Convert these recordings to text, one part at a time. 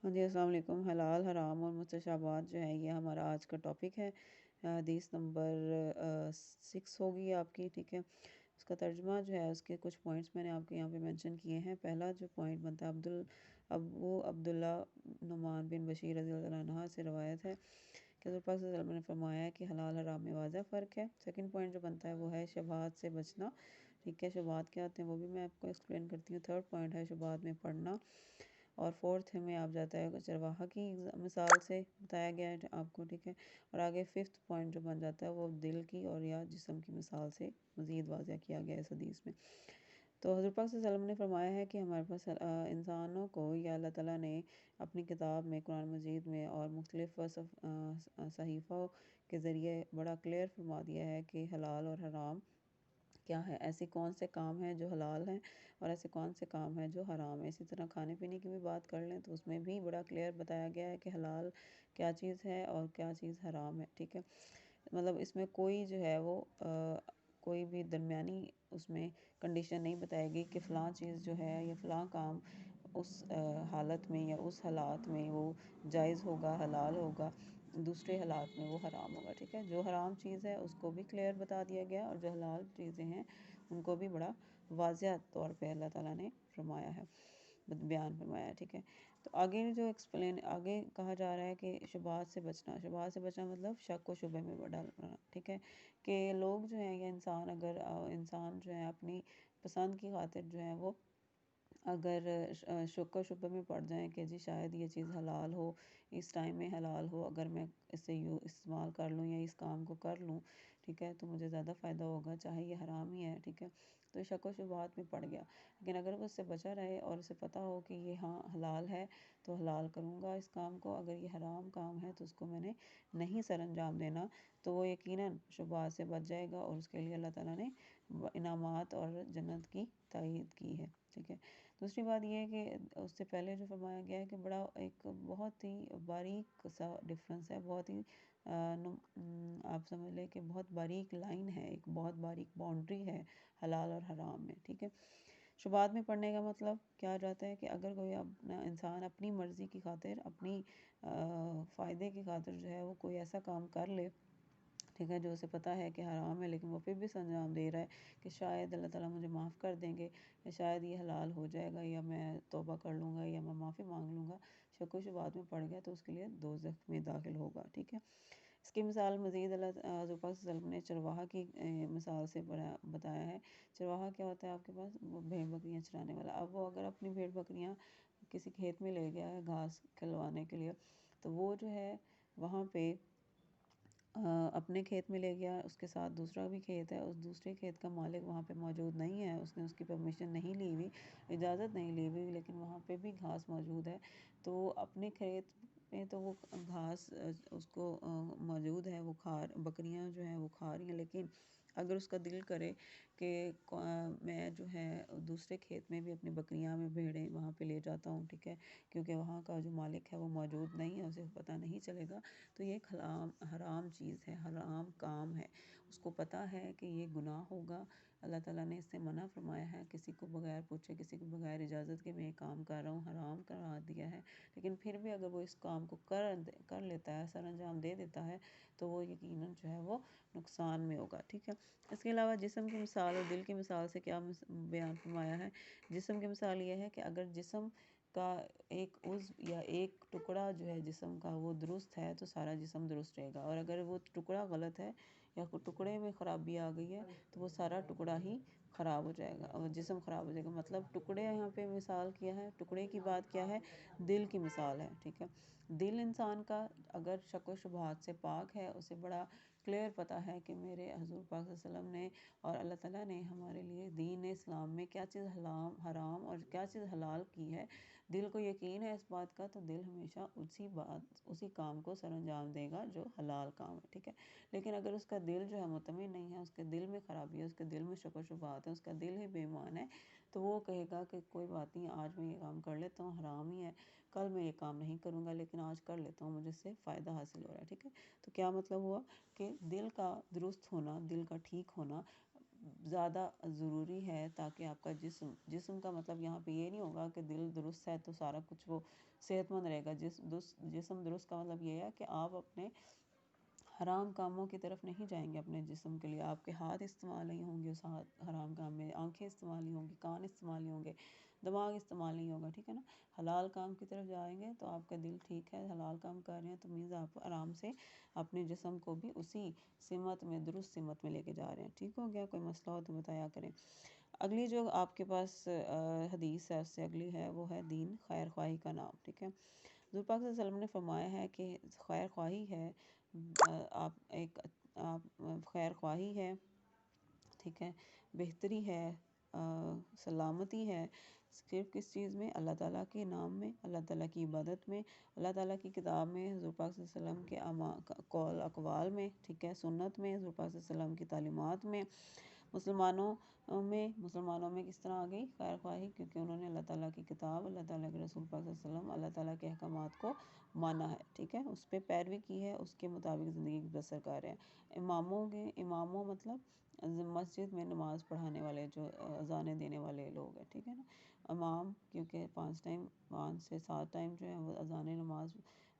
ہاں جی، السلام علیکم۔ حلال، حرام اور مستشابہات جو ہے یہ ہمارا آج کا ٹاپک ہے۔ حدیث نمبر 6 ہوگی آپ کی، ٹھیک ہے۔ اس کا ترجمہ جو ہے اس کے کچھ پوائنٹس میں نے آپ کے یہاں پہ مینشن کیے ہیں۔ پہلا جو پوائنٹ بنتا ہے ابو عبداللہ نعمان بن بشیر رضی اللہ عنہ سے روایت ہے کہ حضور پاک صلی اللہ علیہ وسلم نے فرمایا کہ حلال حرام میں واضح فرق ہے۔ سیکنڈ پوائنٹ جو بنتا ہے وہ ہے شبہات سے بچنا، ٹھیک ہے۔ شبہات کیا ہوتے ہیں وہ بھی میں آپ کو ایکسپلین کرتی ہوں۔ تھرڈ پوائنٹ ہے شبہات میں پڑھنا، اور فورتھ میں آپ جاتا ہے چرواہا کی مثال سے بتایا گیا ہے آپ کو، ٹھیک ہے۔ اور آگے ففتھ پوائنٹ جو بن جاتا ہے وہ دل کی اور یا جسم کی مثال سے مزید واضح کیا گیا ہے اس حدیث میں۔ تو حضور پاک صلی اللہ علیہ وسلم نے فرمایا ہے کہ ہمارے پاس انسانوں کو یا اللہ تعالیٰ نے اپنی کتاب میں، قرآن مجید میں اور مختلف صحیفوں کے ذریعے بڑا کلیئر فرما دیا ہے کہ حلال اور حرام کیا ہے، ایسے کون سے کام ہیں جو حلال ہیں اور ایسے کون سے کام ہیں جو حرام ہیں۔ اسی طرح کھانے پینے کی بھی بات کر لیں تو اس میں بھی بڑا کلیئر بتایا گیا ہے کہ حلال کیا چیز ہے اور کیا چیز حرام ہے، ٹھیک ہے۔ مطلب اس میں کوئی جو ہے وہ کوئی بھی درمیانی اس میں کنڈیشن نہیں بتائے گی کہ فلاں چیز جو ہے یا فلاں کام اس حالت میں یا اس حالات میں وہ جائز ہوگا، حلال ہوگا، دوسرے حالات میں وہ حرام ہوگا، ٹھیک ہے۔ جو حرام چیز ہے اس کو بھی کلیئر بتا دیا گیا اور جو حلال چیزیں ہیں ان کو بھی بڑا واضح طور پہ اللہ تعالیٰ نے فرمایا ہے، بیان فرمایا ہے، ٹھیک ہے۔ تو آگے جو آگے کہا جا رہا ہے کہ شبہات سے بچنا، شبہات سے بچنا مطلب شک و شبہ میں ڈالنا، ٹھیک ہے۔ کہ لوگ جو ہیں یا انسان جو ہے اپنی پسند کی خاطر جو ہے وہ اگر شک و شبہ میں پڑ جائیں کہ جی شاید یہ چیز حلال ہو، اس ٹائم میں حلال ہو، اگر میں اسے استعمال کر لوں یا اس کام کو کر لوں، ٹھیک ہے، تو مجھے زیادہ فائدہ ہوگا چاہے یہ حرام ہی ہے، ٹھیک ہے۔ تو شک و شبہات میں پڑ گیا، لیکن اگر وہ اس سے بچا رہے اور اسے پتہ ہو کہ یہ ہاں حلال ہے تو حلال کروں گا اس کام کو، اگر یہ حرام کام ہے تو اس کو میں نے نہیں سر انجام دینا، تو وہ یقیناً شبہات سے بچ جائے گا اور اس کے لیے اللہ تعالیٰ نے انعامات اور جنت کی تائید کی ہے، ٹھیک ہے۔ دوسری بات یہ ہے کہ اس سے پہلے جو فرمایا گیا ہے کہ بڑا ایک بہت ہی باریک سا ڈفرینس ہے، بہت ہی آپ سمجھ لیں کہ بہت باریک لائن ہے، ایک بہت باریک باؤنڈری ہے حلال اور حرام میں، ٹھیک ہے۔ شبہات میں پڑھنے کا مطلب کیا جاتا ہے کہ اگر کوئی انسان اپنی مرضی کی خاطر، اپنی فائدے کی خاطر جو ہے وہ کوئی ایسا کام کر لے، ٹھیک ہے، جو اسے پتہ ہے کہ حرام ہے لیکن وہ پھر بھی انجام دے رہا ہے کہ شاید اللہ تعالیٰ مجھے معاف کر دیں گے یا شاید یہ حلال ہو جائے گا یا میں توبہ کر لوں گا یا میں معافی مانگ لوں گا، شک و شبہات میں پڑ گیا تو اس کے لیے دوزخ میں داخل ہوگا، ٹھیک ہے۔ اس کی مثال مزید حضور پاک صلی اللہ علیہ وسلم نے چرواہا کی مثال سے بتایا ہے۔ چرواہا کیا ہوتا ہے آپ کے پاس؟ وہ بھیڑ بکریاں چرانے والا۔ اب وہ اگر اپنی بھیڑ بکریاں کسی کھیت میں لے گیا ہے گھاس کھلوانے کے لیے، تو وہ جو ہے وہاں پہ اپنے کھیت میں لے گیا، اس کے ساتھ دوسرا بھی کھیت ہے، اس دوسرے کھیت کا مالک وہاں پہ موجود نہیں ہے، اس نے اس کی پرمیشن نہیں لی ہوئی، اجازت نہیں لی ہوئی، لیکن وہاں پہ بھی گھاس موجود ہے، تو وہ اپنے کھیت میں تو وہ گھاس اس کو موجود ہے، وہ بکریاں جو ہیں وہ کھا رہی ہیں، لیکن اگر اس کا دل کرے کہ میں جو ہے دوسرے کھیت میں بھی اپنی بکریاں میں بھیڑیں وہاں پہ لے جاتا ہوں، ٹھیک ہے، کیونکہ وہاں کا جو مالک ہے وہ موجود نہیں ہے، اسے پتہ نہیں چلے گا، تو یہ ایک حرام چیز ہے، حرام کام ہے، اس کو پتہ ہے کہ یہ گناہ ہوگا، اللہ تعالیٰ نے اس سے منع فرمایا ہے، کسی کو بغیر پوچھے، کسی کو بغیر اجازت کے میں یہ کام کر رہا ہوں، حرام قرار دیا ہے، لیکن پھر بھی اگر وہ اس کام کو کر لیتا ہے، سر انجام دے دیتا ہے، تو وہ یقیناً جو ہے وہ نقصان میں ہوگا، ٹھیک ہے۔ اس کے علاوہ جسم کی مثال اور دل کی مثال سے کیا بیان فرمایا ہے؟ جسم کی مثال یہ ہے کہ اگر جسم کا ایک عضو یا ایک ٹکڑا جو ہے جسم کا وہ درست ہے تو سارا جسم درست رہے گا، اور اگر وہ ٹکڑا غلط ہے یا کوئی ٹکڑے میں خرابی آ گئی ہے تو وہ سارا ٹکڑا ہی خراب ہو جائے گا اور جسم خراب ہو جائے گا۔ مطلب ٹکڑے یہاں پہ مثال کیا ہے، ٹکڑے کی بات کیا ہے؟ دل کی مثال ہے، ٹھیک ہے۔ دل انسان کا اگر شک و شبہات سے پاک ہے، اسے بڑا کلیئر پتہ ہے کہ میرے حضور پاک صلی اللہ علیہ وسلم نے اور اللہ تعالیٰ نے ہمارے لیے دین اسلام میں کیا چیز حرام اور کیا چیز حلال کی ہے، دل کو یقین ہے اس بات کا، تو دل ہمیشہ اسی کام کو سر انجام دے گا جو حلال کام ہے، ٹھیک ہے۔ لیکن اگر اس کا دل جو ہے مطمئن نہیں ہے، اس کے دل میں خرابی ہے، اس کے دل میں شک و شبہات ہے، اس کا دل ہی بے ایمان ہے، تو وہ کہے گا کہ کوئی بات نہیں، آج میں یہ کام کر لیتا ہوں، حرام ہی ہے، کل میں یہ کام نہیں کروں گا، لیکن آج کر لیتا ہوں، مجھے اس سے فائدہ حاصل ہو رہا ہے، ٹھیک ہے۔ تو کیا مطلب ہوا کہ دل کا درست ہونا، دل کا ٹھیک ہونا زیادہ ضروری ہے تاکہ آپ کا جسم کا مطلب یہاں پہ یہ نہیں ہوگا کہ دل درست ہے تو سارا کچھ وہ صحت مند رہے گا. جسم درست کا مطلب یہ ہے کہ آپ اپنے حرام کاموں کی طرف نہیں جائیں گے. اپنے جسم کے لیے آپ کے ہاتھ استعمال نہیں ہوں گے اس حرام کام میں, آنکھیں استعمال نہیں ہوں گی, کان استعمال نہیں ہوں گے, دماغ استعمال نہیں ہوگا, ٹھیک ہے نا. حلال کام کی طرف جائیں گے تو آپ کا دل ٹھیک ہے, حلال کام کر رہے ہیں تو مینز آپ آرام سے اپنے جسم کو بھی اسی سمت میں, درست سمت میں لے کے جا رہے ہیں. ٹھیک ہو گیا؟ کوئی مسئلہ ہو تو بتایا کریں. اگلی جو آپ کے پاس حدیث ہے اس سے اگلی ہے وہ ہے دین خیر خواہی کا نام. ٹھیک ہے, حضور پاک صلی اللہ علیہ وسلم نے فرمایا ہے کہ خیر خواہی ہے, آپ خیر خواہی ہے, ٹھیک ہے, بہتری ہے, سلامتی ہے صرف کس چیز میں؟ اللہ تعالیٰ کے نام میں, اللہ تعالیٰ کی عبادت میں, اللہ تعالیٰ کی کتاب میں, حضور پاک صلی اللہ علیہ وسلم کے قول اقوال میں, ٹھیک ہے, سنت میں, حضور پاک صلی اللہ علیہ وسلم کی تعلیمات میں. مسلمانوں میں کس طرح آ گئی خیر خواہی؟ کیونکہ انہوں نے اللہ تعالیٰ کی کتاب, اللہ تعالیٰ کے رسول پاک صلی اللہ علیہ وسلم, اللہ تعالیٰ کے احکامات کو مانا ہے. ٹھیک ہے, اس پہ پیروی کی ہے, اس کے مطابق زندگی بسر کر رہے ہیں. اماموں مطلب مسجد میں نماز پڑھانے والے, جو اذانیں دینے والے لوگ ہیں. ٹھیک ہے نا, امام کیونکہ 5 سے 7 ٹائم جو ہے وہ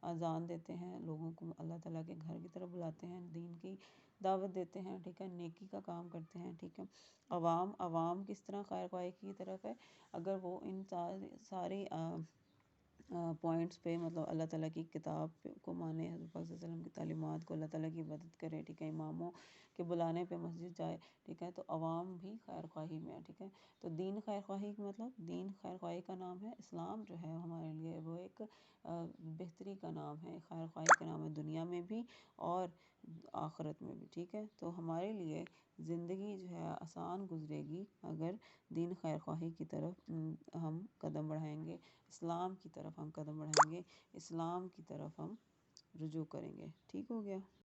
اذان دیتے ہیں, لوگوں کو اللہ تعالیٰ کے گھر کی طرف بلاتے ہیں, دین کی دعوت دیتے ہیں. ٹھیک ہے, نیکی کا کام کرتے ہیں. ٹھیک ہے, عوام کس طرح خیر خواہی کی طرف ہے؟ اگر وہ ان ساری پوائنٹس پہ, مطلب اللہ تعالیٰ کی کتاب کو مانے, حضور پاک صلی اللہ علیہ وسلم کی تعلیمات کو, اللہ تعالیٰ کی عبادت کرے, ٹھیک ہے, اماموں کے بلانے پہ مسجد جائے, ٹھیک ہے, تو عوام بھی خیر خواہی میں ہے. ٹھیک ہے, تو دین خیر خواہی کا مطلب, دین خیر خواہی کا نام ہے. اسلام جو ہے ہمارے لیے وہ ایک بہتری کا نام ہے, خیر خواہی کا نام ہے, دنیا میں بھی اور آخرت میں بھی. ٹھیک ہے, تو ہمارے لیے زندگی جو ہے آسان گزرے گی اگر دین خیر خواہی کی طرف ہم قدم بڑھائیں گے, اسلام کی طرف ہم قدم بڑھائیں گے, اسلام کی طرف ہم رجوع کریں گے. ٹھیک ہو گیا؟